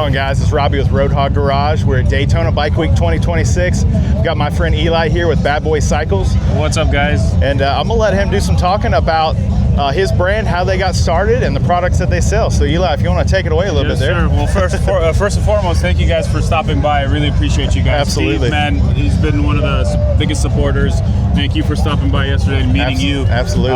going, guys? It's Robbie with Roadhog Garage. We're at Daytona Bike Week 2026. We've got my friend Eli here with Bad Boyz Cycles. What's up, guys? And I'm going to let him do some talking about his brand, how they got started, and the products that they sell. So, Eli, if you want to take it away a little bit there. Sure. Well, first and foremost, thank you guys for stopping by. I really appreciate you guys. Absolutely. Steve, man, he's been one of the biggest supporters. Thank you for stopping by yesterday and meeting you. Absolutely.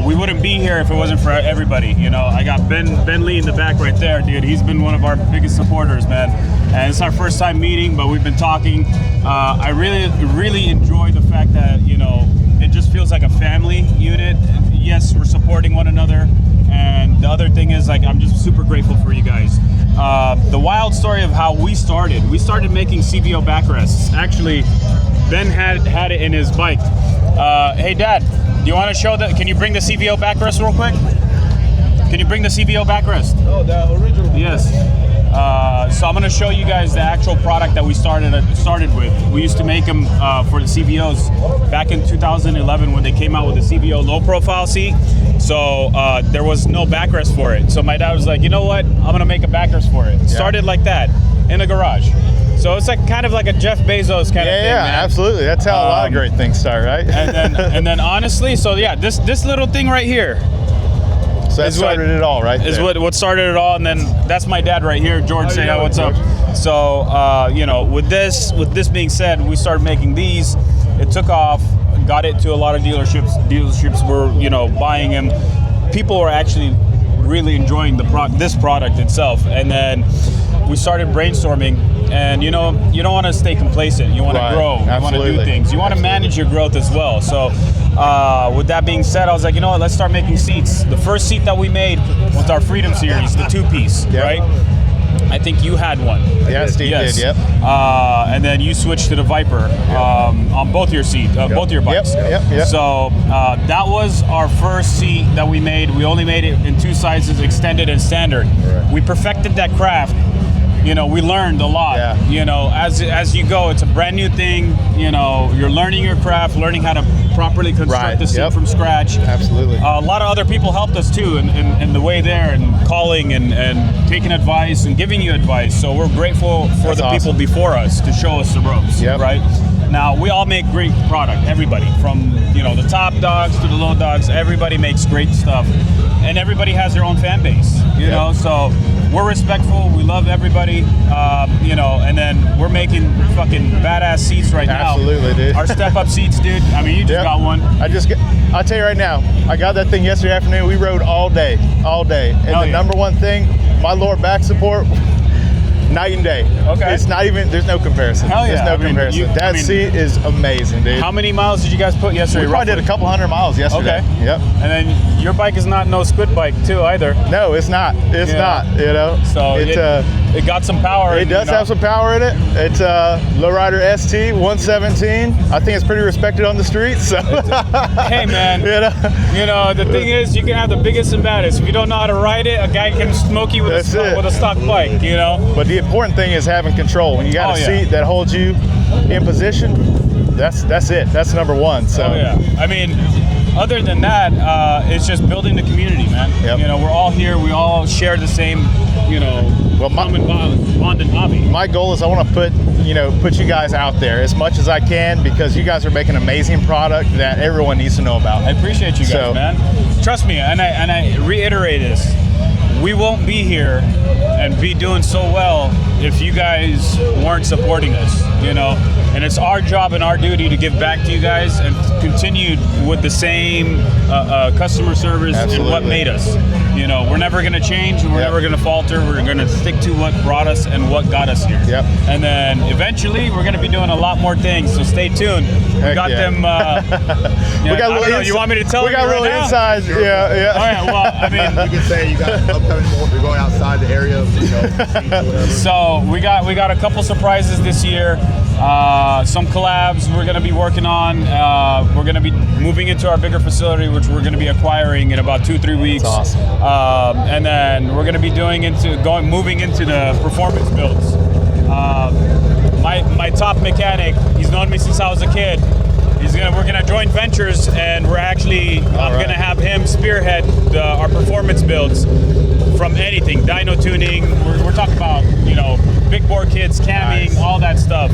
We wouldn't be here if it wasn't for everybody. I got Ben Lee in the back right there, dude. He's been one of our biggest supporters, man. And it's our first time meeting, but we've been talking. I really enjoy the fact that, it just feels like a family unit. Yes, we're supporting one another. And the other thing is, I'm just super grateful for you guys. The wild story of how we started making CVO backrests. Actually, Ben had it in his bike. Hey, Dad, do you want to show that? Can you bring the CVO backrest real quick? Can you bring the CVO backrest? Oh, the original. Yes. So I'm going to show you guys the actual product that we started with. We used to make them for the CVOs back in 2011 when they came out with the CVO low profile seat. So there was no backrest for it. So my dad was like, you know what? I'm going to make a backrest for it. Yeah. Started like that in a garage. So it's kind of like a Jeff Bezos kind of thing. Yeah, man. Absolutely. That's how a lot of great things start, right? and then honestly, so yeah, this little thing right here. So that started it all, right? Is what started it all, and then that's my dad right here, George. Say hi, what's up? So with this being said, we started making these. It took off, got it to a lot of dealerships. Dealerships were buying them. People were actually really enjoying this product itself, and then we started brainstorming. And you don't want to stay complacent. You want to grow. You want to do things. You want to manage your growth as well. So with that being said, I was like, you know what? Let's start making seats. The first seat that we made was our Freedom Series, the 2-piece, right? I think you had one. Yeah, Steve did. Yep. And then you switched to the Viper on both your seats, both your bikes. Yep. So that was our first seat that we made. We only made it in 2 sizes, extended and standard. Right. We perfected that craft. We learned a lot. Yeah. As you go, it's a brand new thing. You're learning your craft, learning how to properly construct the seat from scratch. Absolutely. A lot of other people helped us too in the way there, and calling and taking advice and giving you advice. So we're grateful for the people before us to show us the ropes. Right. Now we all make great product. Everybody, from the top dogs to the low dogs, everybody makes great stuff, and everybody has their own fan base. So we're respectful. We love everybody. And then we're making fucking badass seats right now. Absolutely, dude. Our step-up seats, dude. I mean, you just got one. I'll tell you right now, I got that thing yesterday afternoon. We rode all day. And number one thing, my lower back support, night and day. Okay. It's not even, there's no comparison. Hell yeah. There's no comparison. That seat is amazing, dude. How many miles did you guys put yesterday? We probably did a couple 100 miles yesterday. Okay. Yep. And then your bike is not no squid bike too either. No, it's not. It's not, So it got some power. It does have some power in it. It's a Lowrider ST 117. I think it's pretty respected on the streets. So. Hey man, the thing is, you can have the biggest and baddest. If you don't know how to ride it, a guy can smoke you with a stock bike. But the important thing is having control. When you got a seat that holds you in position, that's it. That's number one. So I mean, other than that, it's just building the community, man. Yep. We're all here. We all share the same, common bond and hobby. My goal is I want to put you guys out there as much as I can, because you guys are making an amazing product that everyone needs to know about. I appreciate you guys, man. Trust me, and I reiterate this. We won't be here and be doing so well if you guys weren't supporting us, and it's our job and our duty to give back to you guys and continue with the same customer service and what made us. We're never going to change, and we're never going to falter. We're going to stick to what brought us and what got us here. Yep. And then eventually we're going to be doing a lot more things, so stay tuned. We got them. We got a little. You want me to tell you? We got a little inside. Yeah. All right. Well, I mean, you can say you got upcoming. You're going outside the area. So we got a couple surprises this year. Some collabs we're going to be working on. We're going to be moving into our bigger facility, which we're going to be acquiring in about 2-3 weeks. That's awesome. And then we're going to be moving into the performance builds. My top mechanic, he's known me since I was a kid. We're gonna join ventures, and I'm gonna have him spearhead our performance builds from anything, dyno tuning. We're talking about, you know, big bore kits, camming, all that stuff.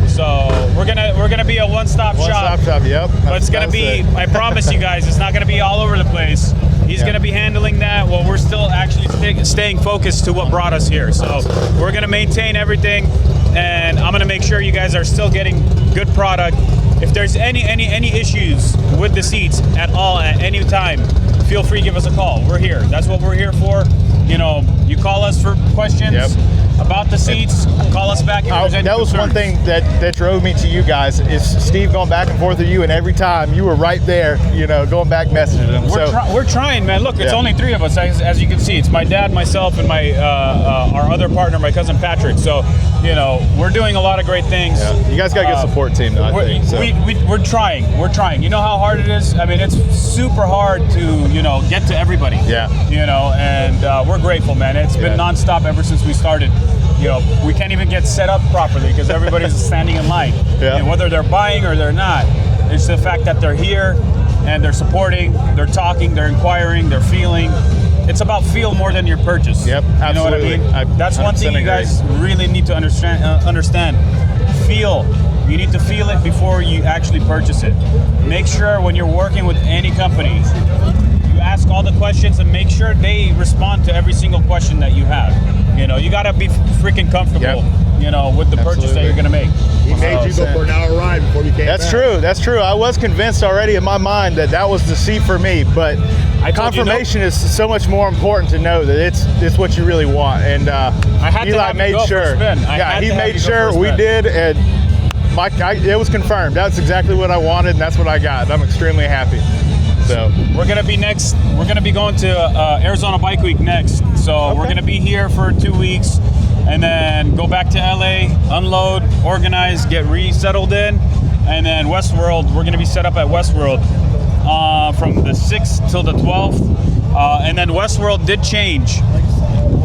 So we're gonna be a one-stop shop. One-stop shop, yep. But it's gonna be, I promise you guys, it's not gonna be all over the place. He's gonna be handling that while we're still actually staying focused to what brought us here. So we're gonna maintain everything, and I'm gonna make sure you guys are still getting good product. If there's any issues with the seats at all at any time, feel free to give us a call. We're here. That's what we're here for. You know, you call us for questions about the seats, call us back if there's any That was concerns. one thing that drove me to you guys, is Steve going back and forth with you, and every time you were right there, you know, going back messaging him. We're trying, man. Look, it's only 3 of us, as you can see. It's my dad, myself, and my our other partner, my cousin Patrick. So, you know, we're doing a lot of great things. Yeah. You guys got a good support team, though, I think. So. We're trying. We're trying. You know how hard it is? I mean, it's super hard to, you know, get to everybody. Yeah. You know, and we're grateful, man. It's been nonstop ever since we started. You know, we can't even get set up properly because everybody's standing in line. Yeah. And whether they're buying or they're not, it's the fact that they're here and they're supporting, they're talking, they're inquiring, they're feeling. It's about feel more than your purchase. Yep, absolutely. You know what I mean? That's one thing you guys really need to understand. Feel. You need to feel it before you actually purchase it. Make sure when you're working with any company, you ask all the questions and make sure they respond to every single question that you have. You know, you gotta be freaking comfortable, you know, with the purchase that you're gonna make. He made you go for an hour ride before you came back. That's true. I was convinced already in my mind that was the seat for me, but confirmation is so much more important to know that it's what you really want. And Eli made sure. He made sure we did, and it was confirmed. That's exactly what I wanted, and that's what I got. I'm extremely happy. So we're gonna be going to Arizona Bike Week next. So we're gonna be here for 2 weeks, and then go back to LA, unload, organize, get resettled in, and then Westworld. We're gonna be set up at Westworld from the 6th till the 12th, and then Westworld did change.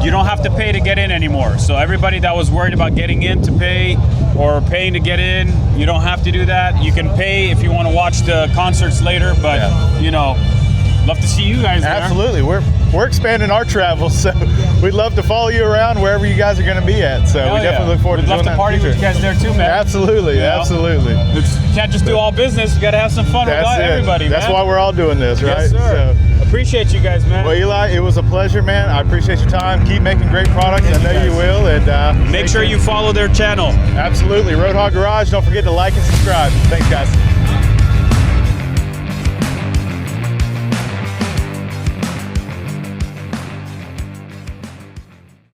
You don't have to pay to get in anymore. So everybody that was worried about getting in to pay or paying to get in, you don't have to do that. You can pay if you want to watch the concerts later, but you know, love to see you guys there. Absolutely. We're expanding our travels, so we'd love to follow you around wherever you guys are going to be at. So we definitely look forward to doing that. We'd love to party with you guys there too, man. Absolutely, absolutely. You can't just do all business. You got to have some fun with everybody, man. That's why we're all doing this, right? Yes, sir. So, appreciate you guys, man. Well, Eli, it was a pleasure, man. I appreciate your time. Keep making great products. I know you will. And make sure you follow their channel. Absolutely. Roadhog Garage. Don't forget to like and subscribe. Thanks, guys.